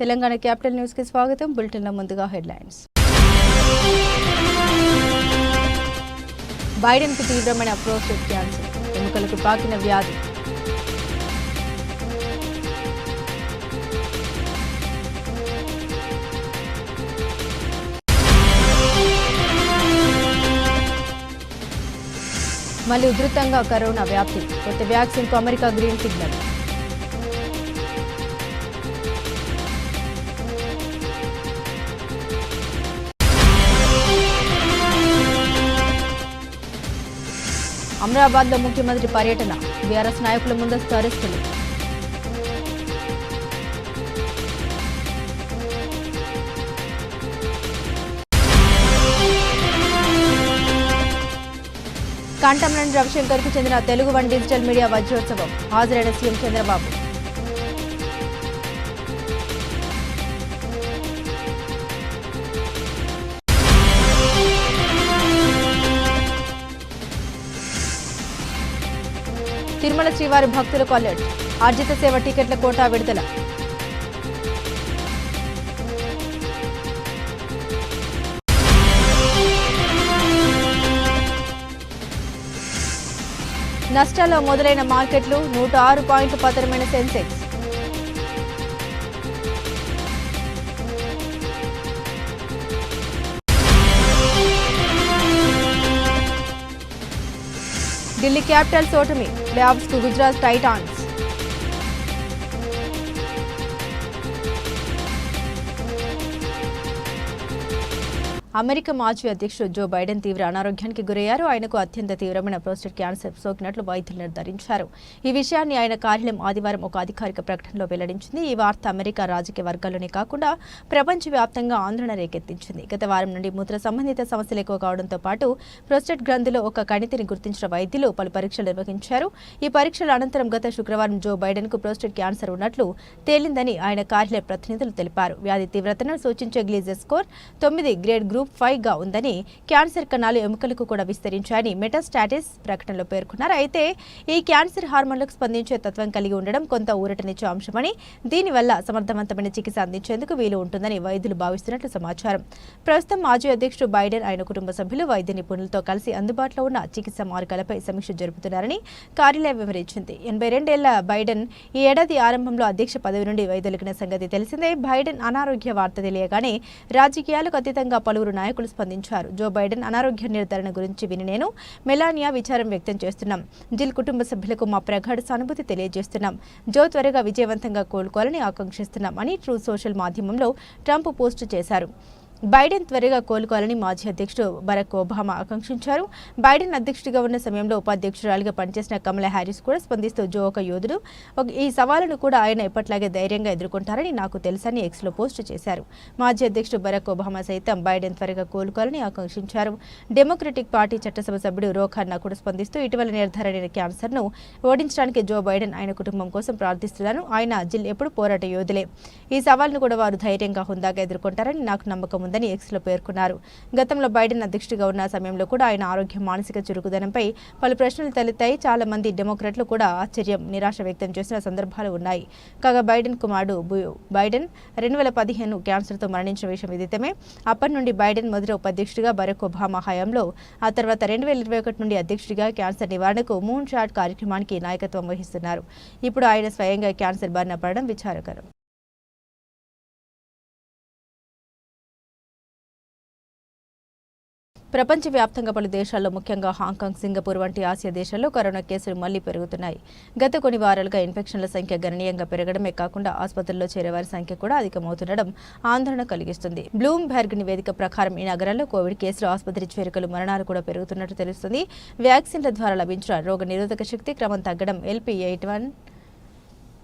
Telangana capital news కి స్వాగతం. బులెటిన్ల ముందుగా హెడ్లైన్స్. బైడెన్ కు తీవ్రమైన ప్రోస్టేట్ క్యాన్సర్, ఎముకలకు పాకిన వ్యాధి. మళ్లీ ఉధృతంగా కరోనా వ్యాప్తి, కొత్త వ్యాక్సిన్ కు అమెరికా గ్రీన్ సిగ్నల్. అమరాబాద్ లో ముఖ్యమంత్రి పర్యటన, బీఆర్ఎస్ నాయకుల ముందస్తు అరెస్టులు. కంటంనేని రవిశంకర్ కు చెందిన తెలుగు వన్ డిజిటల్ మీడియా వజ్రోత్సవం, హాజరైన సీఎం చంద్రబాబు. తిరుమల శ్రీవారి భక్తులకు అలర్ట్, ఆర్జిత సేవ టికెట్ల కోటా విడుదల. నష్టాల్లో మొదలైన మార్కెట్లు, 106 పాయింట్ల పతనమైన సెన్సెక్స్. ఢిల్లీ క్యాపిటల్స్ ఓటమి, ప్లే ఆఫ్స్ కు గుజరాత్ టైటాన్స్. అమెరికా మాజీ అధ్యక్షుడు జో బైడెన్ తీవ్ర అనారోగ్యానికి గురయ్యారు. ఆయనకు అత్యంత తీవ్రమైన ప్రోస్టేట్ క్యాన్సర్ సోకినట్లు వైద్యులు నిర్ధారించారు. ఈ విషయాన్ని ఆయన కార్యాలయం ఆదివారం ఒక అధికారిక ప్రకటనలో వెల్లడించింది. ఈ వార్త అమెరికా రాజకీయ వర్గాల్లోనే కాకుండా ప్రపంచవ్యాప్తంగా ఆందోళన రేకెత్తించింది. గత వారం నుండి మూత్ర సంబంధిత సమస్యలు ఎక్కువ కావడంతో పాటు ప్రోస్టేట్ గ్రంథిలో ఒక కణితిని గుర్తించిన వైద్యులు పలు పరీక్షలు నిర్వహించారు. ఈ పరీక్షల అనంతరం గత శుక్రవారం జో బైడెన్ కు ప్రోస్టేట్ క్యాన్సర్ ఉన్నట్లు తేలిందని ఆయన కార్యాలయ ప్రతినిధులు తెలిపారు. వ్యాధి తీవ్రతను సూచించే గ్లీజర్ స్కోర్ 9 గ్రేడ్ గ్రూప్ 5 గా ఉందని, క్యాన్సర్ కణాలు ఎముకలకు కూడా విస్తరించాయని మెటాస్టాటిస్ ప్రకటనలో పేర్కొన్నారు. అయితే ఈ క్యాన్సర్ హార్మోన్లకు స్పందించే తత్వం కలిగి ఉండడం కొంత ఊరటనిచ్చే అంశమని, దీనివల్ల సమర్థవంతమైన చికిత్స అందించేందుకు వీలు ఉంటుందని వైద్యులు భావిస్తున్నట్లు సమాచారం. ప్రస్తుతం మాజీ అధ్యక్షుడు బైడెన్, ఆయన కుటుంబ సభ్యులు వైద్య నిపుణులతో కలిసి అందుబాటులో ఉన్న చికిత్స మార్గాలపై సమీక్ష జరుపుతున్నారని కార్యాలయం వివరించింది. 82 ఏళ్ల బైడెన్ ఈ ఏడాది ఆరంభంలో అధ్యక్ష పదవి నుండి వైదొలిగిన సంగతి తెలిసిందే. బైడెన్ అనారోగ్య వార్త తెలియగానే రాజకీయాలకు అతీతంగా పలువురు నాయకులు స్పందించారు. జో బైడెన్ అనారోగ్య నిర్ధారణ గురించి విని నేను, మెలానియా విచారం వ్యక్తం చేస్తున్నాం. జిల్ కుటుంబ సభ్యులకు మా ప్రగాఢ సానుభూతి తెలియజేస్తున్నాం. జో త్వరగా విజయవంతంగా కోలుకోవాలని ఆకాంక్షిస్తున్నాం అని ట్రూత్ సోషల్ మాధ్యమంలో ట్రంప్ పోస్టు చేశారు. బైడెన్ త్వరగా కోలుకోవాలని మాజీ అధ్యక్షుడు బరాక్ ఒబామా ఆకాంక్షించారు. బైడెన్ అధ్యక్షుడిగా ఉన్న సమయంలో ఉపాధ్యక్షురాలిగా పనిచేసిన కమలా హ్యారిస్ కూడా స్పందిస్తూ జో ఒక యోధుడు, ఈ సవాలును కూడా ఆయన ఎప్పట్లాగే ధైర్యంగా ఎదుర్కొంటారని నాకు తెలుసని ఎక్స్లో పోస్టు చేశారు. మాజీ అధ్యక్షుడు బరాక్ ఒబామా సైతం బైడెన్ త్వరగా కోలుకోవాలని ఆకాంక్షించారు. డెమోక్రటిక్ పార్టీ చట్టసభ సభ్యుడు రో ఖన్నా కూడా స్పందిస్తూ ఇటీవల నిర్ధారణ క్యాన్సర్ను ఓడించడానికి జో బైడెన్ ఆయన కుటుంబం కోసం ప్రార్థిస్తున్నాను. ఆయన జిల్ ఎప్పుడు పోరాట యోధులే. ఈ సవాల్ను కూడా వారు ధైర్యంగా హుందాగా ఎదుర్కొంటారని నాకు నమ్మకం ఉందని ఎక్స్లో పేర్కొన్నారు. గతంలో బైడెన్ అధ్యక్షుడిగా ఉన్న సమయంలో కూడా ఆయన ఆరోగ్యం, మానసిక చురుకుదనంపై పలు ప్రశ్నలు తలెత్తాయి. చాలా మంది డెమోక్రాట్లు కూడా ఆశ్చర్యం, నిరాశ వ్యక్తం చేసిన సందర్భాలు ఉన్నాయి. కాగా బైడెన్ కుమారుడు బైడెన్ 2015 క్యాన్సర్తో మరణించిన విషయం విదితమే. అప్పటి నుండి బైడెన్ మొదటి ఉపాధ్యక్షుడిగా బరాక్ ఒబామా హయాంలో, ఆ తర్వాత 2021 నుండి అధ్యక్షుడిగా క్యాన్సర్ నివారణకు మూన్ షాట్ కార్యక్రమానికి నాయకత్వం వహిస్తున్నారు. ఇప్పుడు ఆయన స్వయంగా క్యాన్సర్ బారిన పడడం విచారకరం. ప్రపంచవ్యాప్తంగా పలు దేశాల్లో, ముఖ్యంగా హాంకాంగ్, సింగపూర్ వంటి ఆసియా దేశాల్లో కరోనా కేసులు మళ్లీ పెరుగుతున్నాయి. గత కొన్ని వారాలుగా ఇన్ఫెక్షన్ల సంఖ్య గణనీయంగా పెరగడమే కాకుండా ఆసుపత్రుల్లో చేరేవారి సంఖ్య కూడా అధికమవుతుండడం ఆందోళన కలిగిస్తుంది. బ్లూంబెర్గ్ నివేదిక ప్రకారం ఈ నగరాల్లో కోవిడ్ కేసులు, ఆసుపత్రి చేరికలు, మరణాలు కూడా పెరుగుతున్నట్టు తెలుస్తుంది. వ్యాక్సిన్ల ద్వారా లభించిన రోగ నిరోధక శక్తి క్రమం తగ్గడం, LP81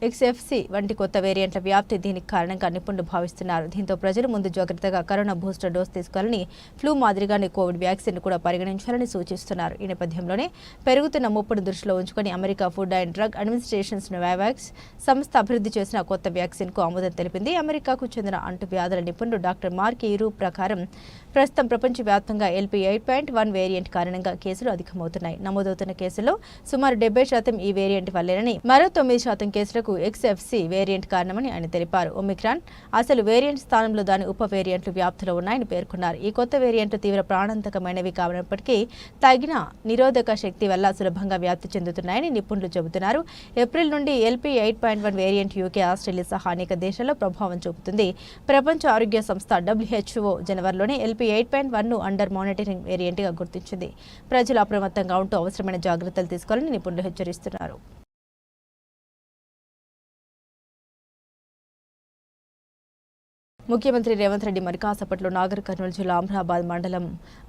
XFC వంటి కొత్త వేరియంట్ల వ్యాప్తి దీనికి కారణంగా నిపుణులు భావిస్తున్నారు. దీంతో ప్రజలు ముందు జాగ్రత్తగా కరోనా బూస్టర్ డోస్ తీసుకోవాలని, ఫ్లూ మాదిరిగానే కోవిడ్ వ్యాక్సిన్ కూడా పరిగణించాలని సూచిస్తున్నారు. ఈ నేపథ్యంలోనే పెరుగుతున్న ముప్పును దృష్టిలో ఉంచుకొని America food and drug administrations Novavax సంస్థ అభివృద్ధి చేసిన కొత్త వ్యాక్సిన్ కు ఆమోదం తెలిపింది. అమెరికాకు చెందిన అంటువ్యాధుల నిపుణుడు డాక్టర్ మార్క్ ఈరూ ప్రకారం ప్రస్తుతం ప్రపంచవ్యాప్తంగా LP8.1 వేరియంట్ కారణంగా కేసులు అధికమవుతున్నాయి. నమోదవుతున్న కేసుల్లో సుమారు 70% ఈ వేరియంట్ వల్లేనని, మరో 9% కేసులకు మార్పులకు XFC వేరియంట్ కారణమని ఆయన తెలిపారు. ఒమిక్రాన్ అసలు వేరియంట్ స్థానంలో దాని ఉప వేరియంట్లు వ్యాప్తిలో ఉన్నాయని పేర్కొన్నారు. ఈ కొత్త వేరియంట్లు తీవ్ర ప్రాణాంతకమైనవి కానప్పటికీ తగిన నిరోధక శక్తి వల్ల సులభంగా వ్యాప్తి చెందుతున్నాయని నిపుణులు చెబుతున్నారు. ఏప్రిల్ నుండి LP8.1 వేరియంట్ UK, ఆస్ట్రేలియా సహా అనేక దేశాల్లో ప్రభావం చూపుతుంది. ప్రపంచ ఆరోగ్య సంస్థ WHO జనవరిలోనే LP8.1ను అండర్ మానిటరింగ్ వేరియంట్గా గుర్తించింది. ప్రజలు అప్రమత్తంగా ఉంటూ అవసరమైన జాగ్రత్తలు తీసుకోవాలని నిపుణులు హెచ్చరిస్తున్నారు. ముఖ్యమంత్రి రేవంత్ రెడ్డి మరి కాసేపట్లో నాగర్ కర్నూలు జిల్లా అమ్రాబాద్ మండలం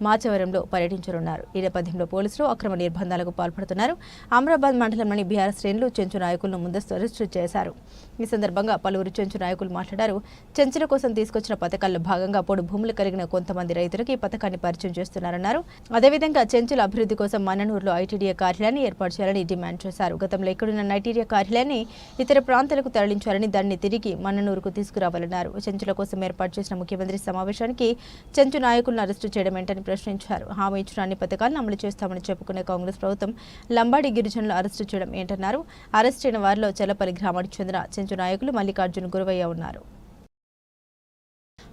మాచవరంలో పర్యటించనున్నారు. ఈ నేపథ్యంలో పోలీసులు అక్రమ నిర్బంధాలకు పాల్పడుతున్నారు. అమ్రాబాద్ మండలంలోని బీఆర్ఎస్ శ్రేణులు చెంచు నాయకులను ముందస్తు అరెస్టు చేశారు. ఈ సందర్భంగా పలువురు చెంచు నాయకులు మాట్లాడారు. చెంచుల కోసం తీసుకొచ్చిన పథకాల్లో భాగంగా పొడు భూములు కలిగిన కొంతమంది రైతులకు ఈ పథకాన్ని పరిచయం చేస్తున్నారన్నారు. అదేవిధంగా చెంచుల అభివృద్ధి కోసం మన్ననూరులో ఐటీడీఏ కార్యాలయాన్ని ఏర్పాటు చేయాలని డిమాండ్ చేశారు. గతంలో ఇక్కడున్న ఐటీడీఏ కార్యాలయాన్ని ఇతర ప్రాంతాలకు తరలించారని దాన్ని తిరిగి మన్ననూరుకు తీసుకురావాలన్నారు. చెంచుల కోసం ఏర్పాటు చేసిన ముఖ్యమంత్రి సమావేశానికి చెంచు నాయకులను అరెస్టు చేయడం ఏంటని ప్రశ్నించారు. హామీ ఇచ్చిన అన్ని పథకాలను అమలు చేస్తామని చెప్పుకునే కాంగ్రెస్ ప్రభుత్వం లంబాడి గిరిజనులు అరెస్టు చేయడం ఏంటన్నారు. అరెస్ట్ అయిన వారిలో చెల్లపల్లి గ్రామానికి చెందిన చెంచు నాయకులు మల్లికార్జున గురవయ్య ఉన్నారు.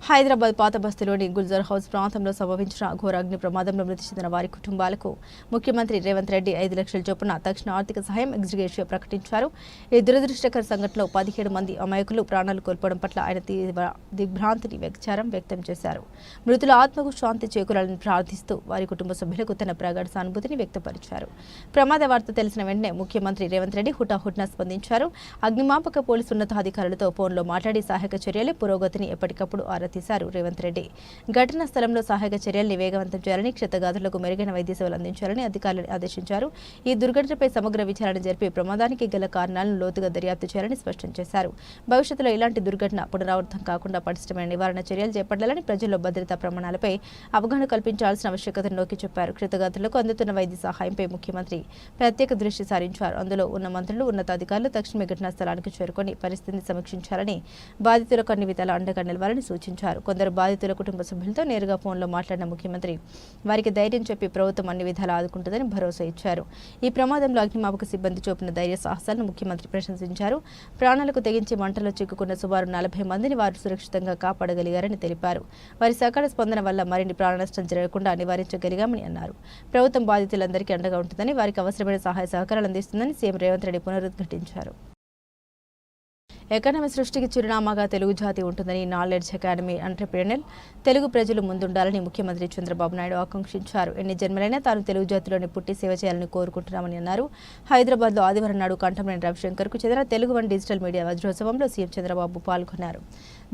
హైదరాబాద్ పాత బస్తీలోని గుల్జర్ హౌస్ ప్రాంతంలో సంభవించిన ఘోర అగ్ని ప్రమాదంలో మృతి చెందిన వారి కుటుంబాలకు ముఖ్యమంత్రి రేవంత్ రెడ్డి 5 లక్షల చొప్పున తక్షణ ఆర్థిక సహాయం ఎగ్జిగ్రేషియా ప్రకటించారు. ఈ దురదృష్టకర సంఘటనలో 17 మంది అమాయకులు ప్రాణాలు కోల్పోవడం పట్ల ఆయన తీవ్ర దిగ్భ్రాంతిని విచారం వ్యక్తం చేశారు. మృతుల ఆత్మకు శాంతి చేకూరాలని ప్రార్థిస్తూ వారి కుటుంబ సభ్యులకు తన ప్రగాఢ సానుభూతిని వ్యక్తపరిచారు. ప్రమాద వార్త తెలిసిన వెంటనే ముఖ్యమంత్రి రేవంత్ రెడ్డి హుటాహుటిన స్పందించారు. అగ్నిమాపక పోలీసు ఉన్నతాధికారులతో ఫోన్లో మాట్లాడి సహాయక చర్యల పురోగతిని ఎప్పటికప్పుడు ఆరా తీశారు. రేవంత్ రెడ్డి ఘటనా స్థలంలో సహాయక చర్యల్ని వేగవంతం చేయాలని, క్షతగాత్రులకు మెరుగైన వైద్య సేవలు అందించాలని అధికారులను ఆదేశించారు. ఈ దుర్ఘటనపై సమగ్ర విచారణ జరిపి ప్రమాదానికి గల కారణాలను లోతుగా దర్యాప్తు చేయాలని స్పష్టం చేశారు. భవిష్యత్తులో ఇలాంటి దుర్ఘటన పునరావృతం కాకుండా పటిష్టమైన నివారణ చర్యలు చేపట్టాలని, ప్రజల్లో భద్రతా ప్రమాణాలపై అవగాహన కల్పించాల్సిన ఆవశ్యకతను నొక్కి చెప్పారు. క్షతగాత్రులకు అందుతున్న వైద్య సహాయంపై ముఖ్యమంత్రి ప్రత్యేక దృష్టి సారించారు. అందులో ఉన్న మంత్రులు, ఉన్నతాధికారులు తక్షణమే ఘటనా స్థలానికి చేరుకొని పరిస్థితిని సమీక్షించాలని, బాధితులకు అన్ని విధాల అండగా నిలవాలని సూచించారు. కొందరు బాధితుల కుటుంబ సభ్యులతో నేరుగా ఫోన్లో మాట్లాడిన ముఖ్యమంత్రి వారికి ధైర్యం చెప్పి ప్రభుత్వం అన్ని విధాలు ఆదుకుంటుందని భరోసా ఇచ్చారు. ఈ ప్రమాదంలో అగ్నిమాపక సిబ్బంది చూపిన ధైర్య సాహసాలను ముఖ్యమంత్రి ప్రశంసించారు. ప్రాణాలకు తెగించి మంటలో చిక్కుకున్న సుమారు 40 మందిని వారు సురక్షితంగా కాపాడగలిగారని తెలిపారు. వారి సకాల స్పందన వల్ల మరిన్ని ప్రాణ నష్టం జరగకుండా నివారించగలిగామని అన్నారు. ప్రభుత్వం బాధితులందరికీ అండగా ఉంటుందని, వారికి అవసరమైన సహాయ సహకారాలు అందిస్తుందని సీఎం రేవంత్ రెడ్డి పునరుద్ఘాటించారు. ఎకానమీ సృష్టికి చిరునామాగా తెలుగు జాతి ఉంటుందని నాలెడ్జ్ అకాడమీ ఎంటర్‌ప్రెన్యూర్ తెలుగు ప్రజలు ముందుండాలని ముఖ్యమంత్రి చంద్రబాబు నాయుడు ఆకాంక్షించారు. ఎన్ని జన్మలైనా తాను తెలుగు జాతిలోని పుట్టి సేవ చేయాలని కోరుకుంటున్నామని అన్నారు. హైదరాబాద్లో ఆదివారం నాడు కంఠంనేని రవిశంకర్కు చెందిన తెలుగు వన్ డిజిటల్ మీడియా వజ్రోత్సవంలో సీఎం చంద్రబాబు పాల్గొన్నారు.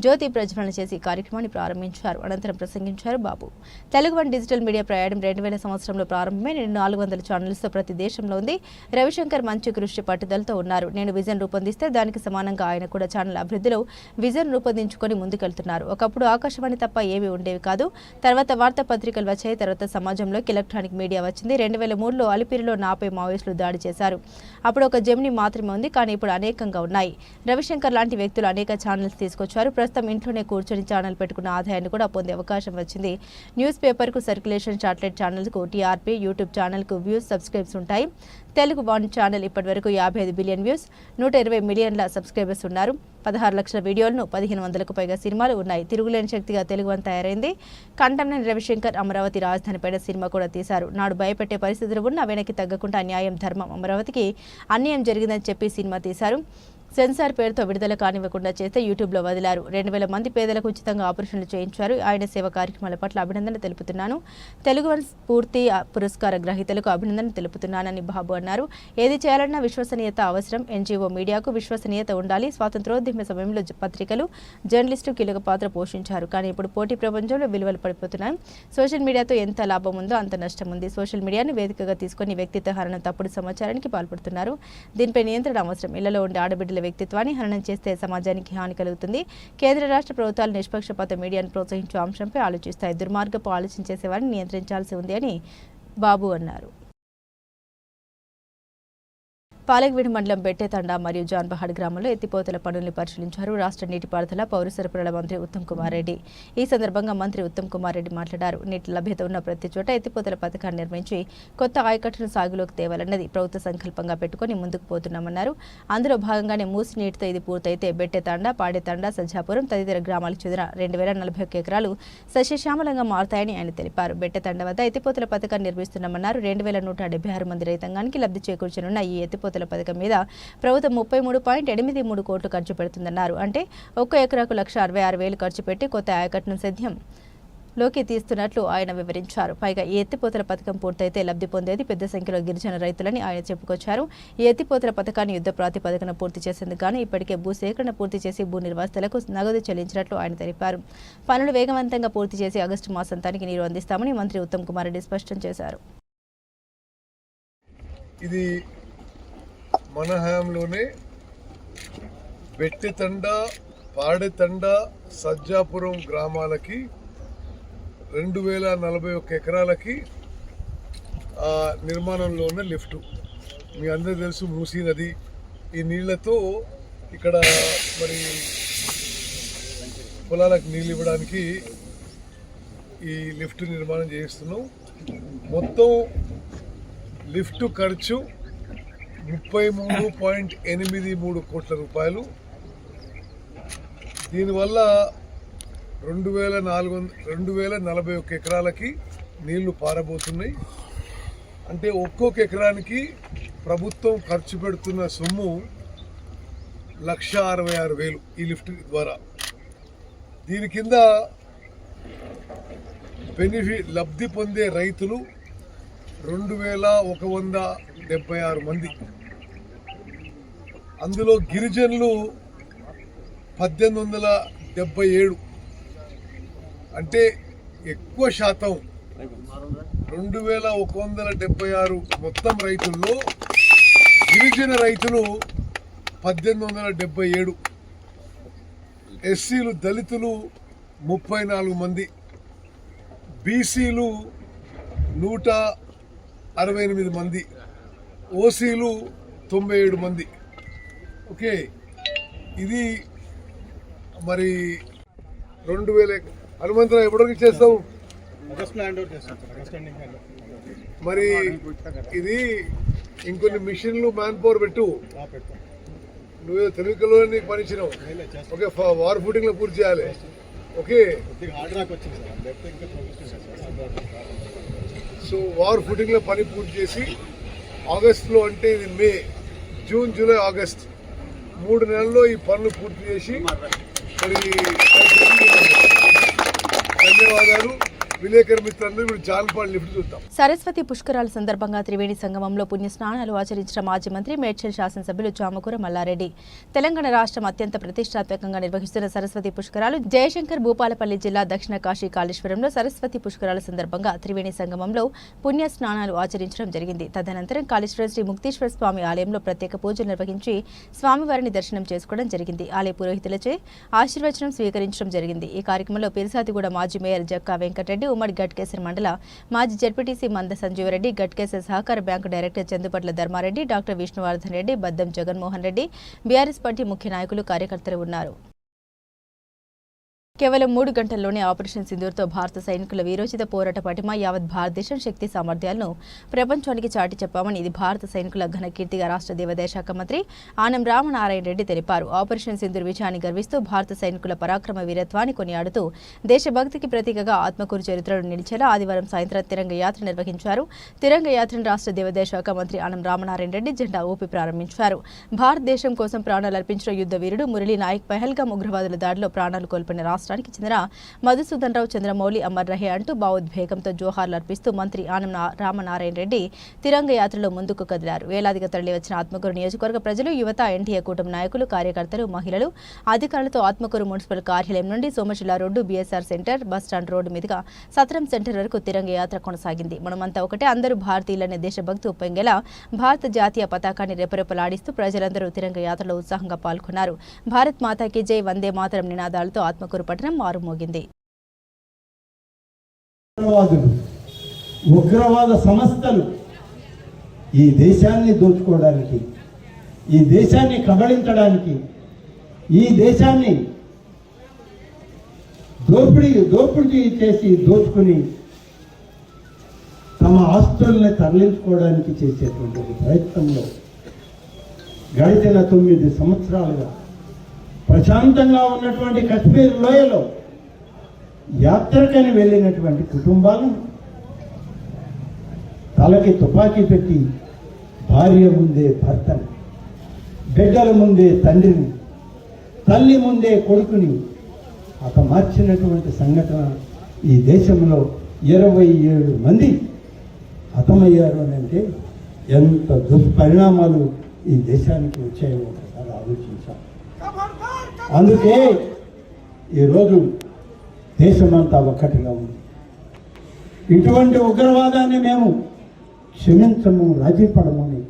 జ్యోతి ప్రజ్వలన చేసి కార్యక్రమాన్ని ప్రారంభించారు. అనంతరం ప్రసంగించారు Babu. Telugu one digital media ప్రయాణం 2000 సంవత్సరంలో ప్రారంభమై నేడు 400 ఛానల్స్తో ప్రతి దేశంలో ఉంది. రవిశంకర్ మంచి కృషి పట్టుదలతో ఉన్నారు. నేను విజన్ రూపొందిస్తే దానికి సమానంగా ఆయన కూడా ఛానల్ అభివృద్ధిలో విజన్ రూపొందించుకొని ముందుకెళ్తున్నారు. ఒకప్పుడు ఆకాశవాణి తప్ప ఏమీ ఉండేవి కాదు. తర్వాత వార్తాపత్రికలు వచ్చాయి. తర్వాత సమాజంలోకి ఎలక్ట్రానిక్ మీడియా వచ్చింది. 2003లో అలిపిరిలో నాపై మావోయిస్టులు దాడి చేశారు. అప్పుడు ఒక జెమిని మాత్రమే ఉంది, కానీ ఇప్పుడు అనేకంగా ఉన్నాయి. రవిశంకర్ లాంటి వ్యక్తులు అనేక ఛానల్స్ తీసుకొచ్చారు. ప్రస్తుతం ఇంట్లోనే కూర్చొని ఛానల్ పెట్టుకున్న ఆదాయాన్ని కూడా పొందే అవకాశం వచ్చింది. న్యూస్ పేపర్కు సర్క్యులేషన్, శాటిలైట్ ఛానల్కు టీఆర్పీ, యూట్యూబ్ ఛానల్కు వ్యూస్, సబ్స్క్రైబ్స్ ఉంటాయి. తెలుగు వన్ ఛానల్ ఇప్పటివరకు 55 బిలియన్ వ్యూస్, 120 మిలియన్ల సబ్స్క్రైబర్స్ ఉన్నారు. 16 లక్షల వీడియోలను, 1500కు పైగా సినిమాలు ఉన్నాయి. తిరుగులేని శక్తిగా తెలుగు వన్ తయారైంది. కంఠంనేని రవిశంకర్ అమరావతి రాజధానిపైన సినిమా కూడా తీశారు. నాడు భయపెట్టే పరిస్థితులు ఉన్నా వెనక్కి తగ్గకుండా న్యాయం, ధర్మం, అమరావతికి అన్యాయం జరిగిందని చెప్పి సినిమా తీశారు. సెన్సార్ పేరుతో విడుదల కానివ్వకుండా చేస్తే యూట్యూబ్లో వదిలారు. 2000 మంది పేదలకు ఉచితంగా ఆపరేషన్లు చేయించారు. ఆయన సేవ కార్యక్రమాల పట్ల అభినందన తెలుపుతున్నాను. తెలుగు వన్ స్ఫూర్తి పురస్కార గ్రహీతలకు అభినందన తెలుపుతున్నానని బాబు అన్నారు. ఏది చేయాలన్నా విశ్వసనీయత అవసరం. ఎన్జీఓ మీడియాకు విశ్వసనీయత ఉండాలి. స్వాతంత్రోద్యమ సమయంలో పత్రికలు, జర్నలిస్టు కీలక పాత్ర పోషించారు. కానీ ఇప్పుడు పోటీ ప్రపంచంలో విలువలు పడిపోతున్నాయి. సోషల్ మీడియాతో ఎంత లాభం ఉందో అంత నష్టం ఉంది. సోషల్ మీడియాను వేదికగా తీసుకుని వ్యక్తిత్వ హరణ, తప్పుడు సమాచారానికి పాల్పడుతున్నారు. దీనిపై నియంత్రణ అవసరం. ఇళ్లలో ఉండే ఆడబిడ్డల వ్యక్తిత్వాన్ని హననం చేస్తే సమాజానికి హాని కలుగుతుంది. కేంద్ర రాష్ట్ర ప్రభుత్వాలు నిష్పక్షపాత మీడియాను ప్రోత్సహించే అంశంపై ఆలోచిస్తాయి. దుర్మార్గపు ఆలోచన చేసేవారిని నియంత్రించాల్సి ఉంది అని బాబు అన్నారు. పాలకవీడు మండలం బెట్టేతండ మరియు జాన్బహాడ్ గ్రామంలో ఎత్తిపోతల పనులను పరిశీలించారు రాష్ట్ర నీటిపారుదల పౌర సరఫరాల మంత్రి ఉత్తమ్ కుమార్ రెడ్డి. ఈ సందర్భంగా మంత్రి ఉత్తమ్ కుమార్ రెడ్డి మాట్లాడారు. నీటి లభ్యత ఉన్న ప్రతి చోట ఎత్తిపోతల పథకాన్ని నిర్మించి కొత్త ఆయకట్టును సాగులోకి తేవాలన్నది ప్రభుత్వ సంకల్పంగా పెట్టుకుని ముందుకు పోతున్నామన్నారు. అందులో భాగంగానే మూసి నీటితో ఇది పూర్తయితే బెట్టేతండ, పాడేతండ, సజ్జాపురం తదితర గ్రామాలకు చెందిన 2041 ఎకరాలు సస్యశ్యామలంగా మారుతాయని ఆయన తెలిపారు. బెట్టేతండ వద్ద ఎత్తిపోతల పథకాన్ని నిర్మిస్తున్నామన్నారు. 2176 మంది రైతాంగానికి లబ్ధి చేకూర్చనున్న ఈ ఎత్తిపోతల పథకం మీద ప్రభుత్వం 33.83 కోట్లు ఖర్చు పెడుతుందన్నారు. అంటే 1 ఎకరాకు 1,66,000 ఖర్చు పెట్టి కొత్త ఆయకట్టును సద్యంలోకి తీస్తున్నట్లు ఆయన వివరించారు. పైగా ఈ ఎత్తిపోతల పథకం పూర్తయితే లబ్ధి పొందేది పెద్ద సంఖ్యలో గిరిజన రైతులని ఆయన చెప్పుకొచ్చారు. ఈ ఎత్తిపోతల పథకాన్ని యుద్ధ ప్రాతిపదికన పూర్తి చేసేందుకు గాను ఇప్పటికే భూసేకరణ పూర్తి చేసి భూ నిర్వాసితులకు నగదు చెల్లించినట్లు ఆయన తెలిపారు. పనులు వేగవంతంగా పూర్తి చేసి ఆగస్టు మాసాంతానికి నీరు అందిస్తామని మంత్రి ఉత్తమ్ కుమార్ రెడ్డి స్పష్టం చేశారు. ఇది మన హయాంలోనే బెట్టెతండ, పాడెతండ, సజ్జాపురం గ్రామాలకి 2041 ఎకరాలకి నిర్మాణంలోనే లిఫ్ట్. మీ అందరూ తెలుసు మూసీ నది ఈ నీళ్లతో ఇక్కడ మరి పొలాలకు నీళ్ళు ఇవ్వడానికి ఈ లిఫ్ట్ నిర్మాణం చేస్తున్నాం. మొత్తం లిఫ్ట్ ఖర్చు 33.83 కోట్ల రూపాయలు. దీనివల్ల 2041 ఎకరాలకి నీళ్లు పారబోతున్నాయి. అంటే ఒక్కొక్క ఎకరానికి ప్రభుత్వం ఖర్చు పెడుతున్న సొమ్ము 1,66,000 ఈ లిఫ్ట్ ద్వారా. దీని కింద లబ్ధి పొందే రైతులు 2,176 మంది. అందులో గిరిజనులు 1,877. అంటే ఎక్కువ శాతం 2,176 మొత్తం రైతుల్లో గిరిజన రైతులు 1,877. ఎస్సీలు, దళితులు 34 మంది, బీసీలు 168 మంది, ఓసీలు 97 మంది. ఓకే, ఇది మరి 2,000. హనుమంతరావు ఎప్పటికి చేస్తావు? మరి ఇది ఇంకొన్ని మిషన్లు మ్యాన్ పవర్ పెట్టు. నువ్వు తెలుగులో పనిచ్చినావు. ఓకే, వార్ ఫుటింగ్ లో పూర్తి చేయాలి. ఓకే, సో వార్ ఫుటింగ్ లో పని పూర్తి చేసి ఆగస్టులో, అంటే ఇది మే, జూన్, జూలై, ఆగస్ట్ 3 నెలల్లో ఈ పనులు పూర్తి చేసి మరి ధన్యవాదాలు. విలేకరు మిత్రులందరూ ఇప్పుడు జాన్పాడ్ లిఫ్ట్ చూద్దాం. సరస్వతి పుష్కరాల సందర్భంగా త్రివేణి సంగమంలో పుణ్య స్నానాలు ఆచరించిన మాజీ మంత్రి మేడ్చల్ శాసనసభ్యులు చామకూర మల్లారెడ్డి. తెలంగాణ రాష్ట్రం అత్యంత ప్రతిష్టాత్మకంగా నిర్వహిస్తున్న సరస్వతి పుష్కరాలు జయశంకర్ భూపాలపల్లి జిల్లా దక్షిణ కాశీ కాళేశ్వరంలో సరస్వతి పుష్కరాల సందర్భంగా త్రివేణి సంగమంలో పుణ్య స్నానాలు ఆచరించడం జరిగింది. తదనంతరం కాళేశ్వర శ్రీ ముక్తేశ్వర స్వామి ఆలయంలో ప్రత్యేక పూజలు నిర్వహించి స్వామివారిని దర్శనం చేసుకోవడం జరిగింది. ఆలయ పురోహితులచే ఆశీర్వచనం స్వీకరించడం జరిగింది. ఈ కార్యక్రమంలో పిరిసాతిగూడ మాజీ మేయర్ జక్కా వెంకటరెడ్డి, ఉమ్మడి గట్కేసర్ మండల మాజీ జడ్పీటీసీ మంద సంజీవరెడ్డి, గట్కేసర్ సహకార bank director Chandupatla Dharmareddy, doctor Vishnuvardhan Reddy, Baddam Jaganmohan Reddy, BRS party ముఖ్య నాయకులు, కార్యకర్తలు ఉన్నారు. కేవలం 3 గంటల్లోనే ఆపరేషన్ సింధూర్తో భారత సైనికుల వీరోచిత పోరాట పటిమ, యావత్ భారతదేశం శక్తి సామర్థ్యాలను ప్రపంచానికి చాటి చెప్పామని ఇది భారత సైనికుల ఘన కీర్తిగా రాష్ట్ర దేవాదాయ శాఖ మంత్రి ఆనం రామనారాయణ రెడ్డి తెలిపారు. ఆపరేషన్ సింధూర్ విజయాన్ని గర్విస్తూ భారత సైనికుల పరాక్రమ వీరత్వాన్ని కొనియాడుతూ దేశభక్తికి ప్రతీకగా ఆత్మకూరు చరిత్రను నిలిచేలా ఆదివారం సాయంత్రం తిరంగ యాత్ర నిర్వహించారు. తిరంగ యాత్రను రాష్ట్ర దేవాదాయ శాఖ మంత్రి ఆనం రామనారాయణ రెడ్డి జెండా ఊపి ప్రారంభించారు. భారతదేశం కోసం ప్రాణాలు అర్పించిన యుద్ధ వీరుడు మురళీ నాయక్ పహల్గామ్ ఉగ్రవాదుల దాడిలో ప్రాణాలు కోల్పోయిన రాష్ట్రానికి చెందిన మధుసూదన్ రావు చంద్రమౌళి అమర్ రహే అంటూ భావోద్వేగంతో జోహార్లు అర్పిస్తూ మంత్రి ఆనం రామనారాయణ రెడ్డి తిరంగ యాత్రలో ముందుకు కదిలారు. వేలాదిగా తరలివచ్చిన ఆత్మకూరు నియోజకవర్గ ప్రజలు, యువత, ఎన్టీఏ కూటమి నాయకులు, కార్యకర్తలు, మహిళలు, అధికారులతో ఆత్మకూరు మున్సిపల్ కార్యాలయం నుండి Somasila road, BSR centre, bus stand road మీదుగా సత్రం సెంటర్ వరకు తిరంగ యాత్ర కొనసాగింది. మనమంతా ఒకటే, అందరూ భారతీయులనే దేశభక్తి ఉప్పొంగేలా భారత జాతీయ పతాకాన్ని రెపరెపలాడిస్తూ ప్రజలందరూ తిరంగ యాత్రలో ఉత్సాహంగా పాల్గొన్నారు. భారత్ మాతాకి జై, వందే మాతరం నినాదాలతో ఆత్మకూరు పట్టణం మారుమోగింది. ఉగ్రవాద సంస్థలు ఈ దేశాన్ని దోచుకోవడానికి ఈ దేశాన్ని కబళించడానికి, ఈ దేశాన్ని దోపిడీ చేసి దోచుకుని తమ ఆస్తుల్ని తరలించుకోవడానికి చేసేటువంటి ఒక ప్రయత్నంలో గడిచిన 9 సంవత్సరాలుగా ప్రశాంతంగా ఉన్నటువంటి కశ్మీర్ లోయలో యాత్రకని వెళ్ళినటువంటి కుటుంబాలను తలకి తుపాకీ పెట్టి భార్య ముందే భర్తని, బిడ్డల ముందే తండ్రిని, తల్లి ముందే కొడుకుని హతమార్చినటువంటి సంఘటన ఈ దేశంలో 27 మంది హతమయ్యారు అని అంటే ఎంత దుష్పరిణామాలు ఈ దేశానికి వచ్చాయో ఒకసారి ఆలోచించాం. అందుకే ఈరోజు దేశమంతా ఒక్కటిగా ఉంది. ఇటువంటి ఉగ్రవాదాన్ని మేము క్షమించము, రాజీ పడమని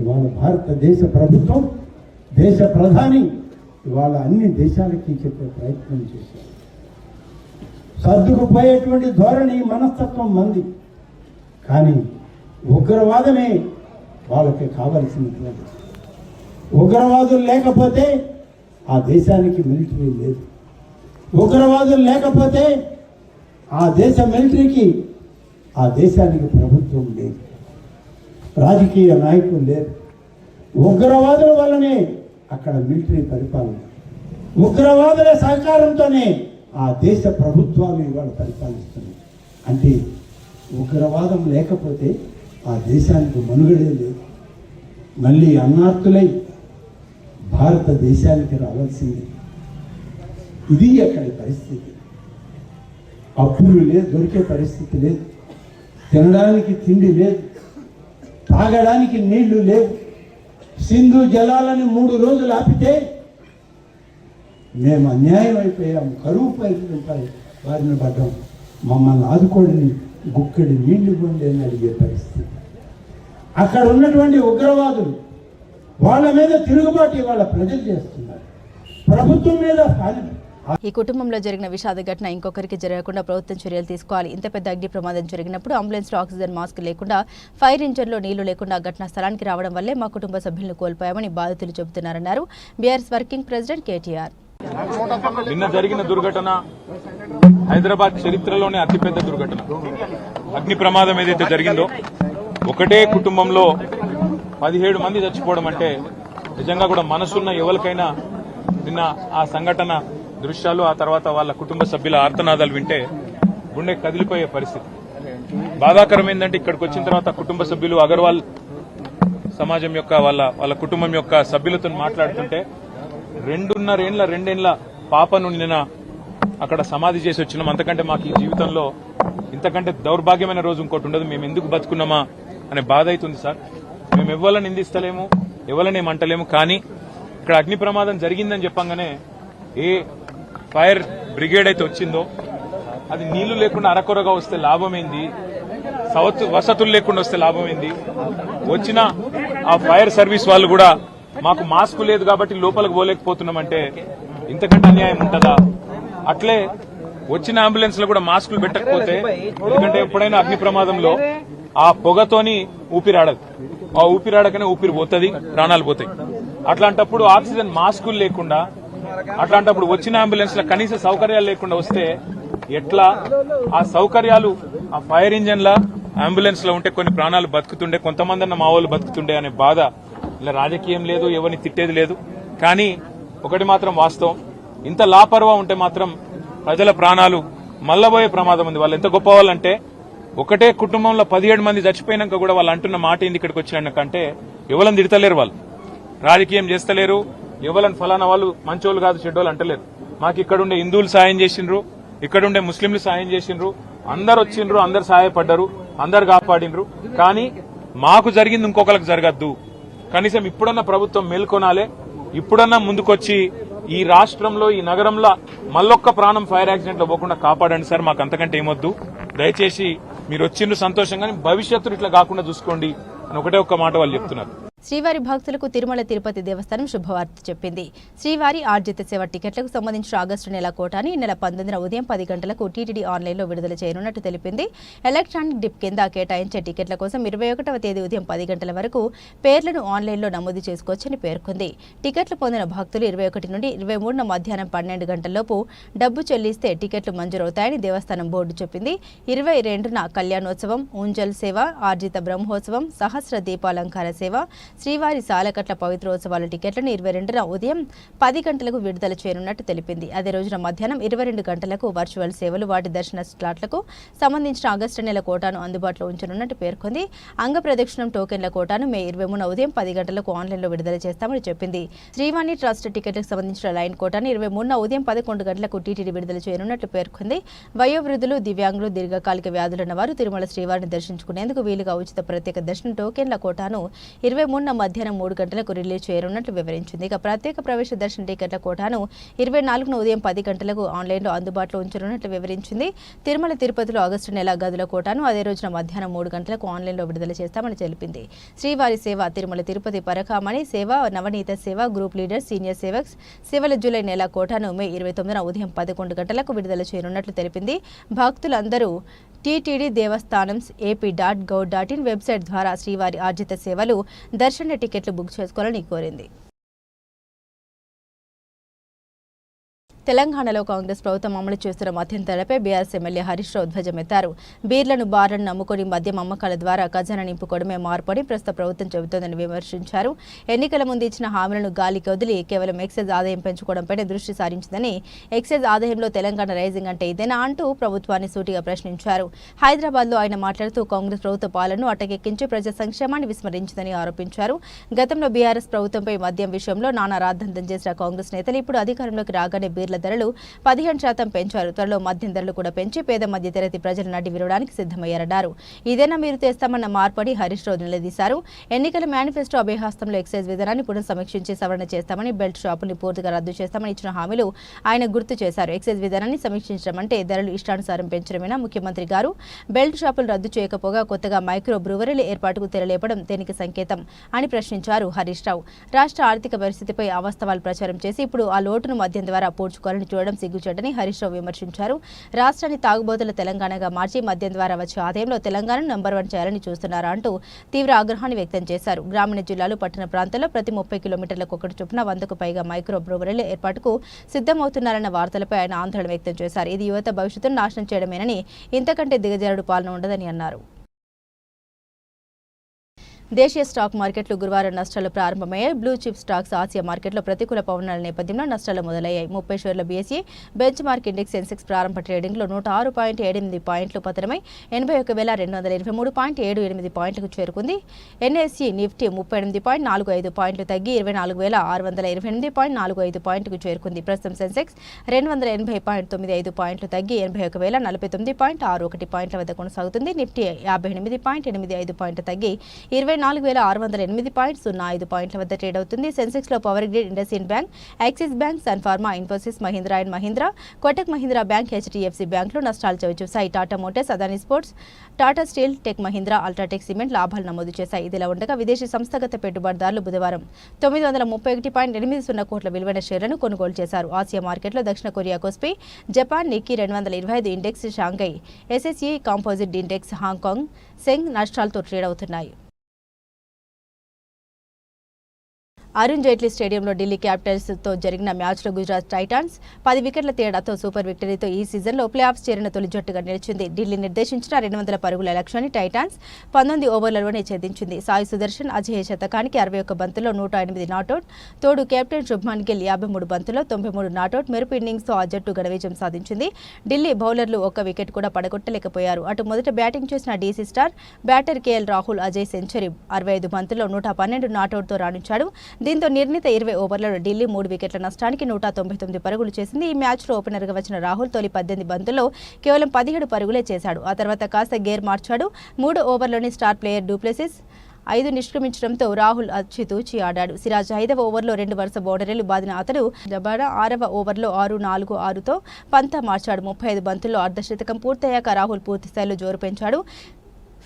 ఇవాళ భారతదేశ ప్రభుత్వం, దేశ ప్రధాని ఇవాళ అన్ని దేశాలకి చెప్పే ప్రయత్నం చేశారు. సర్దుకుపోయేటువంటి ధోరణి, మనస్తత్వం మంది, కానీ ఉగ్రవాదమే వాళ్ళకి కావలసినటువంటి. ఉగ్రవాదులు లేకపోతే ఆ దేశానికి మిలిటరీ లేదు. ఉగ్రవాదులు లేకపోతే ఆ దేశ మిలిటరీకి, ఆ దేశానికి ప్రభుత్వం లేదు, రాజకీయ నాయకులు లేరు. ఉగ్రవాదుల వల్లనే అక్కడ మిలిటరీ పరిపాలన, ఉగ్రవాదుల సహకారంతోనే ఆ దేశ ప్రభుత్వాలు ఇవాళ పరిపాలిస్తున్నాయి. అంటే ఉగ్రవాదం లేకపోతే ఆ దేశానికి మనుగడే లేదు. మళ్ళీ అన్నార్తులై భారతదేశానికి రావాల్సింది. ఇది అక్కడి పరిస్థితి. అప్పులు లేదు, దొరికే పరిస్థితి లేదు, తినడానికి తిండి లేదు, తాగడానికి నీళ్లు లేవు. సింధు జలాలను 3 రోజులు ఆపితే మేము అన్యాయం అయిపోయాము, కరువు పైన వారిని పడ్డాం, మమ్మల్ని ఆదుకోడిని గుక్కడి నీళ్లు కొండి అని అడిగే పరిస్థితి. అక్కడ ఉన్నటువంటి ఉగ్రవాదులు వాళ్ళ మీద తిరుగుబాటు వాళ్ళ ప్రజలు చేస్తున్నారు, ప్రభుత్వం మీద. ఈ కుటుంబంలో జరిగిన విషాద ఘటన ఇంకొకరికి జరగకుండా ప్రభుత్వం చర్యలు తీసుకోవాలి. ఇంత పెద్ద అగ్ని ప్రమాదం జరిగినప్పుడు అంబులెన్స్ లో ఆక్సిజన్ మాస్క్ లేకుండా, ఫైర్ ఇంజన్ లో నీళ్లు లేకుండా ఘటనా స్థలానికి రావడం వల్లే మా కుటుంబ సభ్యులను కోల్పోయామని బాధితులు చెబుతున్నారన్నారు బీఆర్ఎస్ వర్కింగ్ ప్రెసిడెంట్ కేటీఆర్. నిన్న జరిగిన దుర్ఘటన హైదరాబాద్ చరిత్రలోనే అతిపెద్ద దుర్ఘటన. అగ్ని ప్రమాదం ఏదైతే జరిగిందో, ఒకటే కుటుంబంలో 17 మంది చచ్చిపోవడం అంటే నిజంగా కూడా మనసున్న ఎవరికైనా నిన్న ఆ సంఘటన దృశ్యాలు, ఆ తర్వాత వాళ్ళ కుటుంబ సభ్యుల ఆర్తనాదాలు వింటే గుండె కదిలిపోయే పరిస్థితి. బాధాకరం ఏంటంటే ఇక్కడికి వచ్చిన తర్వాత కుటుంబ సభ్యులు అగర్వాల్ సమాజం యొక్క వాళ్ళ కుటుంబం యొక్క సభ్యులతో మాట్లాడుతుంటే 2.5 పాపను నిన్న అక్కడ సమాధి చేసి వచ్చినాం. అంతకంటే మాకు ఈ జీవితంలో ఇంతకంటే దౌర్భాగ్యమైన రోజు ఇంకోటి ఉండదు. మేము ఎందుకు బతుకున్నామా అనే బాధ అవుతుంది సార్. మేము ఎవరిని నిందిస్తలేము, ఎవరిని ఏమంటలేము, కానీ ఇక్కడ అగ్ని ప్రమాదం జరిగిందని చెప్పంగానే ఏ ఫైర్ బ్రిగేడ్ అయితే వచ్చిందో అది నీళ్లు లేకుండా అరకొరగా వస్తే లాభమైంది, వసతులు లేకుండా వస్తే లాభమైంది. వచ్చిన ఆ ఫైర్ సర్వీస్ వాళ్ళు కూడా మాకు మాస్క్ లేదు కాబట్టి లోపలికి పోలేకపోతున్నామంటే ఇంతకంటే అన్యాయం ఉంటుందా? అట్లే వచ్చిన అంబులెన్స్ లో కూడా మాస్కులు పెట్టకపోతే, ఎందుకంటే ఎప్పుడైనా అగ్ని ప్రమాదంలో ఆ పొగతోని ఊపిరాడదు, ఆ ఊపిరాడకనే ఊపిరి పోతుంది, ప్రాణాలు పోతాయి. అట్లాంటప్పుడు ఆక్సిజన్ మాస్కులు లేకుండా, అట్లాంటప్పుడు వచ్చిన అంబులెన్స్ లో కనీస సౌకర్యాలు లేకుండా వస్తే ఎట్లా? ఆ సౌకర్యాలు ఆ ఫైర్ ఇంజన్ లా అంబులెన్స్ లో ఉంటే కొన్ని ప్రాణాలు బతుకుతుండే, కొంతమంది అన్న మా వాళ్ళు బతుకుతుండే అనే బాధ. ఇలా రాజకీయం లేదు, ఎవరిని తిట్టేది లేదు. కానీ ఒకటి మాత్రం వాస్తవం, ఇంత లాపర్వా ఉంటే మాత్రం ప్రజల ప్రాణాలు మల్లబోయే ప్రమాదం ఉంది. వాళ్ళు ఎంత గొప్ప వాళ్ళంటే, ఒకటే కుటుంబంలో 17 మంది చచ్చిపోయినాక కూడా వాళ్ళు అంటున్న మాట ఏంది ఇక్కడికి వచ్చినాకంటే, ఎవరిని తిడతలేరు, వాళ్ళు రాజకీయం చేస్తలేరు, ఎవరిని ఫలానా వాళ్ళు మంచోళ్ళు కాదు చెడ్డోళ్ళు అంటలేరు. మాకు ఇక్కడుండే హిందువులు సాయం చేసిండ్రు, ఇక్కడుండే ముస్లింలు సాయం చేసిండ్రు, అందరు వచ్చిండ్రు, అందరు సహాయపడ్డారు, అందరు కాపాడిండ్రు. కానీ మాకు జరిగింది ఇంకొకరికి జరగద్దు. కనీసం ఇప్పుడన్నా ప్రభుత్వం మేల్కొనాలే, ఇప్పుడన్నా ముందుకొచ్చి ఈ రాష్ట్రంలో, ఈ నగరంలో మళ్ళొక్క ప్రాణం ఫైర్ యాక్సిడెంట్ లో పోకుండా కాపాడండి సార్. మాకు అంతకంటే ఏమొద్దు. దయచేసి మీరు వచ్చిండ్రు సంతోషంగా, భవిష్యత్తులో ఇట్లా కాకుండా చూసుకోండి అని ఒకటే ఒక్క మాట వాళ్ళు చెప్తున్నారు. శ్రీవారి భక్తులకు తిరుమల తిరుపతి దేవస్థానం శుభవార్త చెప్పింది. శ్రీవారి ఆర్జిత సేవ టికెట్లకు సంబంధించిన ఆగస్టు నెల కోటాను ఈ నెల 19న ఉదయం 10 గంటలకు టీటీడీ ఆన్లైన్లో విడుదల చేయనున్నట్టు తెలిపింది. ఎలక్ట్రానిక్ డిప్ కింద కేటాయించే టికెట్ల కోసం 21వ తేదీ ఉదయం 10 గంటల వరకు పేర్లను ఆన్లైన్లో నమోదు చేసుకోవచ్చని పేర్కొంది. టికెట్లు పొందిన భక్తులు 21 నుండి 23న మధ్యాహ్నం 12 గంటలలోపు డబ్బు చెల్లిస్తే టికెట్లు మంజూరవుతాయని దేవస్థానం బోర్డు చెప్పింది. 22న కళ్యాణోత్సవం, ఊంజల్ సేవ, ఆర్జిత బ్రహ్మోత్సవం, సహస్ర దీపాలంకార సేవ, శ్రీవారి సాలకట్ల పవిత్రోత్సవాల టికెట్లను 22న ఉదయం 10 గంటలకు విడుదల చేయనున్నట్టు తెలిపింది. అదే రోజున మధ్యాహ్నం 22 గంటలకు వర్చువల్ సేవలు, వాటి దర్శన స్లాట్లకు సంబంధించిన ఆగస్టు నెల కోటాను అందుబాటులో ఉంచనున్నట్టు పేర్కొంది. అంగ ప్రదక్షిణం టోకెన్ల కోటాను మే 23న ఉదయం 10 గంటలకు ఆన్లైన్లో విడుదల చేస్తామని చెప్పింది. శ్రీవాణి ట్రస్ట్ టికెట్లకు సంబంధించిన లైన్ కోటాను 23న ఉదయం 11 గంటలకు టీటీడీ విడుదల చేయనున్నట్టు పేర్కొంది. వయోవృద్ధులు, దివ్యాంగులు, దీర్ఘకాలిక వ్యాధులున్న వారు తిరుమల శ్రీవారిని దర్శించుకునేందుకు వీలుగా ఉచిత ప్రత్యేక దర్శనం టోకెన్ల కోటాను 23న మధ్యాహ్నం 3 గంటలకు రిలీజ్ చేయనున్నట్లు వివరించింది. ఇక ప్రత్యేక ప్రవేశ దర్శన టికెట్ల కోటాను 24న ఉదయం 10 గంటలకు ఆన్లైన్లో అందుబాటులో ఉంచనున్నట్లు వివరించింది. తిరుమల తిరుపతిలో ఆగస్టు నెల గదుల కోటాను అదే రోజున మధ్యాహ్నం 3 గంటలకు ఆన్లైన్లో విడుదల చేస్తామని తెలిపింది. శ్రీవారి సేవ, తిరుమల తిరుపతి పరకామణి సేవ, నవనీత సేవ, గ్రూప్ లీడర్, సీనియర్ సేవక్స్ సేవల జూలై నెల కోటాను మే 29న ఉదయం 11 గంటలకు విడుదల చేయనున్నట్లు తెలిపింది. భక్తులందరూ టీటీడీ దేవస్థానం ap.gov.in వెబ్సైట్ ద్వారా శ్రీవారి ఆర్జిత సేవలు, దర్శన టికెట్లు బుక్ చేసుకోవాలని కోరింది. తెలంగాణలో కాంగ్రెస్ ప్రభుత్వం అమలు చేస్తున్న మద్యంధరలపై బీఆర్ఎస్ ఎమ్మెల్యే హరీష్ రావు ధ్వజమెత్తారు. బీర్లను, బార్లను నమ్ముకుని మద్యం అమ్మకాల ద్వారా ఖజానా నింపుకోవడమే మార్పని ప్రస్తుత ప్రభుత్వం చెబుతోందని విమర్శించారు. ఎన్నికల ముందు ఇచ్చిన హామీలను గాలికి వదిలి కేవలం ఎక్సైజ్ ఆదాయం పెంచుకోవడంపై దృష్టి సారించిందని, ఎక్సైజ్ ఆదాయంలో తెలంగాణ రైజింగ్ అంటే ఇదేనా అంటూ ప్రభుత్వాన్ని సూటిగా ప్రశ్నించారు. హైదరాబాద్లో ఆయన మాట్లాడుతూ కాంగ్రెస్ ప్రభుత్వ పాలనను అటకెక్కించి ప్రజా సంక్షేమాన్ని విస్మరించిందని ఆరోపించారు. గతంలో బీఆర్ఎస్ ప్రభుత్వంపై మద్యం విషయంలో నానా రాద్ధాంతం చేసిన కాంగ్రెస్ నేతలు ఇప్పుడు అధికారంలోకి రాగానే బీర్ల ధరలు 15% పెంచారు. త్వరలో మద్యం ధరలు కూడా పెంచి పేద మధ్యతరగతి ప్రజల నడ్డి విరవడానికి సిద్ధమయ్యారన్నారు. ఇదేనా మీరు తెస్తామన్న మార్పని హరీష్ రావు నిలదీశారు. ఎన్నికల మేనిఫెస్టో అభయహస్తంలో ఎక్సైజ్ విధానాన్ని పునఃసమీక్షించి సవరణ చేస్తామని, బెల్ట్ షాపుల్ని పూర్తిగా రద్దు చేస్తామని ఇచ్చిన హామీలు ఆయన గుర్తు చేశారు. ఎక్సైజ్ విధానాన్ని సమీక్షించడం అంటే ధరలు ఇష్టానుసారం పెంచడమేనా? ముఖ్యమంత్రి గారు బెల్ట్ షాపులు రద్దు చేయకపోగా కొత్తగా మైక్రో బ్రూవరీల ఏర్పాటుకు తెరలేపడం దేనికి సంకేతం అని ప్రశ్నించారు హరీష్ రావు. రాష్ట్ర ఆర్థిక పరిస్థితిపై అవాస్తవాలు ప్రచారం చేసి ఇప్పుడు ఆ లోటును మద్యం ద్వారా పూడ్చుకోవాలని చూడడం సిగ్గుచేటని హరీష్ రావు విమర్శించారు. రాష్ట్రాన్ని తాగుబోతుల తెలంగాణగా మార్చి మద్యం ద్వారా వచ్చే ఆదాయంలో తెలంగాణను నంబర్ 1 చేయాలని చూస్తున్నారా అంటూ తీవ్ర ఆగ్రహాన్ని వ్యక్తం చేశారు. గ్రామీణ జిల్లాలు, పట్టణ ప్రాంతాల్లో ప్రతి 30 కిలోమీటర్లకు ఒకటి చొప్పున 100కు పైగా మైక్రో బ్రూవరీల ఏర్పాటుకు సిద్ధమవుతున్నారన్న వార్తలపై ఆయన ఆందోళన వ్యక్తం చేశారు. ఇది యువత భవిష్యత్తును నాశనం చేయడమేనని, ఇంతకంటే దిగజారుడు పాలన ఉండదని అన్నారు. దేశీయ స్టాక్ మార్కెట్లు గురువారం నష్టాలు ప్రారంభమయ్యాయి. బ్లూ చిప్ స్టాక్స్ ఆసియా మార్కెట్లో ప్రతికూల పవనాల నేపథ్యంలో నష్టాలు మొదలయ్యాయి. 30 షేర్ల BSE bench mark index Sensex ప్రారంభ ట్రేడింగ్లో 106.78 పాయింట్లు పతనమై 81,223.78 పాయింట్లకు చేరుకుంది. ఎన్ఎస్ఈ నిఫ్టీ 38.45 పాయింట్లు తగ్గి 24,628.45 పాయింట్లకు చేరుకుంది. ప్రస్తుతం సెన్సెక్స్ 280.95 పాయింట్లు తగ్గి 81,049.61 పాయింట్ల వద్ద కొనసాగుతుంది. నిఫ్టీ 58.85 పాయింట్లు తగ్గి 24,608.05 పాయింట్ల వద్ద ట్రేడ్ అవుతుంది. సెన్సెక్స్ లో Power Grid, IndusInd Bank, Axis Bank, Sun Pharma, Infosys, Mahindra and Mahindra, Kotak Mahindra Bank, HDFC బ్యాంకులు నష్టాలు చవిచూశాయి. Tata Motors, Adani Ports, Tata Steel, Tech Mahindra, UltraTech Cement లాభాలు నమోదు చేశాయి. ఇదిలా ఉండగా విదేశీ సంస్థాగత పెట్టుబడిదారులు బుధవారం 931.80 కోట్ల విలువైన షేర్లను కొనుగోలు చేశారు. ఆసియా మార్కెట్లో దక్షిణ Korea KOSPI, Japan Nikkei 225 index, Shanghai SSE Composite index, Hong Kong Seng నష్టాలతో ట్రేడ్ అవుతున్నాయి. అరుణ్ జైట్లీ స్టేడియంలో ఢిల్లీ క్యాపిటల్స్ తో జరిగిన మ్యాచ్లో గుజరాత్ టైటాన్స్ 10 వికెట్ల తేడాతో సూపర్ విక్టరీతో ఈ సీజన్లో ప్లే ఆఫ్స్ చేరిన తొలి జట్టుగా నిలిచింది. ఢిల్లీ నిర్దేశించిన 200 పరుగుల లక్ష్యాన్ని టైటాన్స్ 19 ఓవర్లలోనే ఛేదించింది. సాయి సుదర్శన్ అజేయ శతకానికి 61 బంతుల్లో 108 నాటౌట్, తోడు కెప్టెన్ శుభ్మన్ గిల్ 53 బంతుల్లో 93 నాటౌట్ మెరుపు ఇన్నింగ్స్తో ఆ జట్టు ఘన విజయం సాధించింది. ఢిల్లీ బౌలర్లు ఒక్క వికెట్ కూడా పడగొట్టలేకపోయారు. అటు మొదట బ్యాటింగ్ చేసిన DC star batter KL Rahul Ajay century 65 బంతుల్లో 112 నాటౌట్తో రాణించాడు. దీంతో నిర్ణీత 20 ఓవర్లలో ఢిల్లీ 3 వికెట్ల నష్టానికి 199 పరుగులు చేసింది. ఈ మ్యాచ్లో ఓపెనర్గా వచ్చిన రాహుల్ తొలి 18 బంతుల్లో కేవలం 17 పరుగులే చేశాడు. ఆ తర్వాత కాస్త గేర్ మార్చాడు. 3 ఓవర్లోని స్టార్ ప్లేయర్ డూప్లెసిస్ 5 నిష్క్రమించడంతో రాహుల్ అచ్చితూచి ఆడాడు. సిరాజ్ 5వ ఓవర్లో 2 వరుస బౌండరీలు బాదిన అతడు జబాడా 6వ ఓవర్లో 6-4-6తో పంతా మార్చాడు. 35 బంతుల్లో అర్ధశతకం పూర్తయ్యాక రాహుల్ పూర్తిస్థాయిలో జోరు పెంచాడు.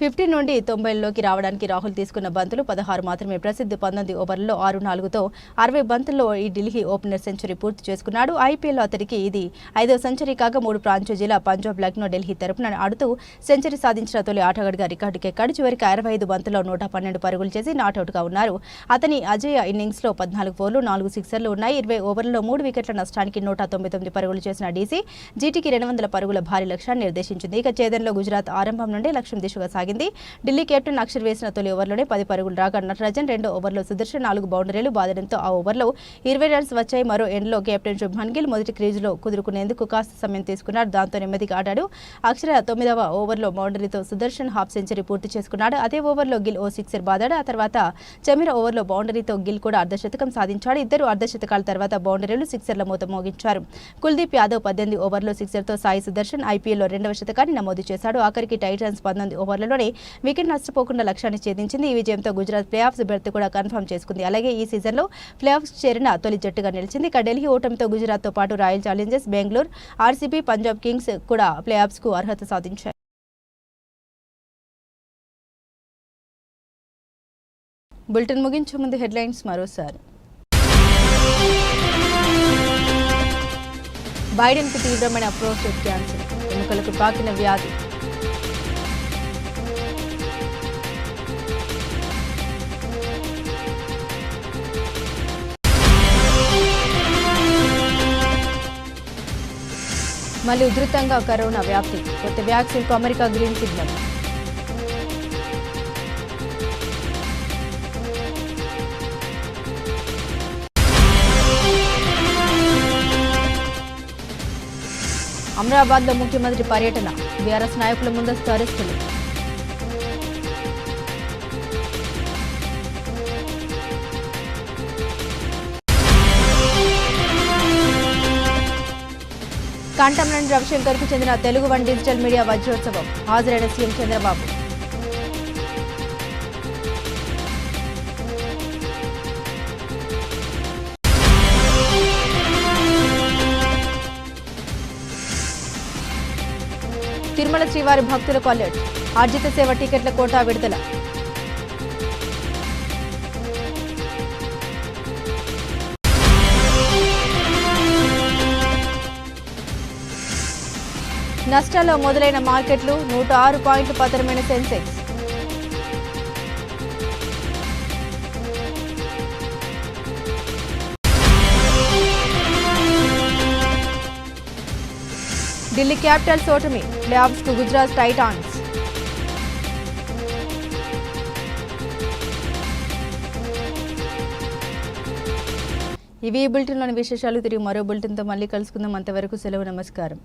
50 నుండి 90లోకి రావడానికి రాహుల్ తీసుకున్న బంతులు 16 మాత్రమే. ప్రసిద్ధ 19 ఓవర్లలో 6-4తో 60 బంతుల్లో ఈ ఢిల్లీ ఓపెనర్ సెంచరీ పూర్తి చేసుకున్నాడు. ఐపీఎల్లో అతడికి ఇది 5వ సెంచరీ కాగా 3 ప్రాంతీయ జిల్లా పంజాబ్ లక్నో ఢిల్లీ తరపున ఆడుతూ సెంచరీ సాధించిన తొలి ఆటగాడిగా రికార్డుకెక్కాడు. చివరికి 65 బంతుల్లో 112 పరుగులు చేసి నాటౌట్గా ఉన్నారు. అతని అజేయ ఇన్నింగ్స్లో 14 ఫోర్లు 4 సిక్సర్లు ఉన్నాయి. 20 ఓవర్లలో 3 వికెట్ల నష్టానికి 199 పరుగులు చేసిన డీసీ జీటీకి 200 పరుగుల భారీ లక్ష్యాన్ని నిర్దేశించింది. ఇక ఛేదనలో గుజరాత్ ఆరంభం నుండే లక్ష్యం దిశగా సాగింది. ఢిల్లీ కెప్టెన్ అక్షర్ వేసిన తొలి ఓవర్లోనే 10 పరుగులు రాగా నటరాజన్ రెండో ఓవర్లో సుదర్శన్ 4 బౌండరీలు బాదడంతో ఆ ఓవర్లో 20 రన్స్ వచ్చాయి. మరో ఎండ్లో కెప్టెన్ శుభ్మన్ గిల్ మొదటి క్రీజులో కుదురుకునేందుకు కాస్త సమయం తీసుకున్నాడు. దాంతో నెమ్మదిగా ఆడాడు. అక్షర్ 9వ ఓవర్లో బౌండరీతో సుదర్శన్ హాఫ్ సెంచరీ పూర్తి చేసుకున్నాడు. అదే ఓవర్లో గిల్ ఓ సిక్సర్ బాదాడు. ఆ తర్వాత చమిర ఓవర్లో బౌండరీతో గిల్ కూడా అర్ధశతకం సాధించాడు. ఇద్దరు అర్ధశతకాల తర్వాత బౌండరీలు సిక్సర్ల మూత మోగించారు. కుల్దీప్ యాదవ్ 18 ఓవర్లో సిక్సర్తో సాయి సుదర్శన్ ఐపీఎల్లో 2వ శతకాన్ని నమోదు చేశాడు. ఆఖరికి టైటన్స్ 19 ఓవర్లలోనే వికెట్ నష్టపోకుండా లక్ష్యాన్ని ఛేదించింది. ఈ విజయంతో గుజరాత్ ప్లేఆఫ్స్ బెర్త్ కూడా కన్ఫర్మ్ చేసుకుంది. అలాగే ఈ సీజన్లో ప్లేఆఫ్స్ చేరిన తొలి జట్టుగా నిలిచింది. ఇక ఢిల్లీ ఓటమితో గుజరాత్తో పాటు royal Challengers Bengaluru, RCB, Punjab Kings కూడా ప్లేఆఫ్స్కు అర్హత సాధించాయి. బులెటిన్ ముగించే ముందు హెడ్లైన్స్ మరోసారి. బైడెన్కు తీవ్రమైన ప్రోస్టేట్ క్యాన్సర్, ఎముకలకు పాకిన వ్యాధి. మళ్లీ ఉధృతంగా కరోనా వ్యాప్తి, కొత్త వ్యాక్సిన్కు అమెరికా గ్రీన్ సిగ్నల్. అమరాబాద్లో ముఖ్యమంత్రి పర్యటన, బీఆర్ఎస్ నాయకుల ముందస్తు అరెస్టులు. కంటంనేని రవిశంకర్కు చెందిన తెలుగు వన్ డిజిటల్ మీడియా వజ్రోత్సవం, హాజరైన సీఎం చంద్రబాబు. తిరుమల శ్రీవారి భక్తులకు అలర్ట్, ఆర్జిత సేవ టికెట్ల కోటా విడుదల. నష్టాల్లో మొదలైన మార్కెట్లు, 106 పాయింట్లు పతనమైన సెన్సెక్స్. ఢిల్లీ క్యాపిటల్స్ ఓటమి, ప్లేఆఫ్స్కు గుజరాత్ టైటాన్స్. ఇవి ఈ బులెటిన్లోని విశేషాలు. తిరిగి మరో బులెటిన్తో మళ్ళీ కలుసుకుందాం. అంతవరకు సెలవు, నమస్కారం.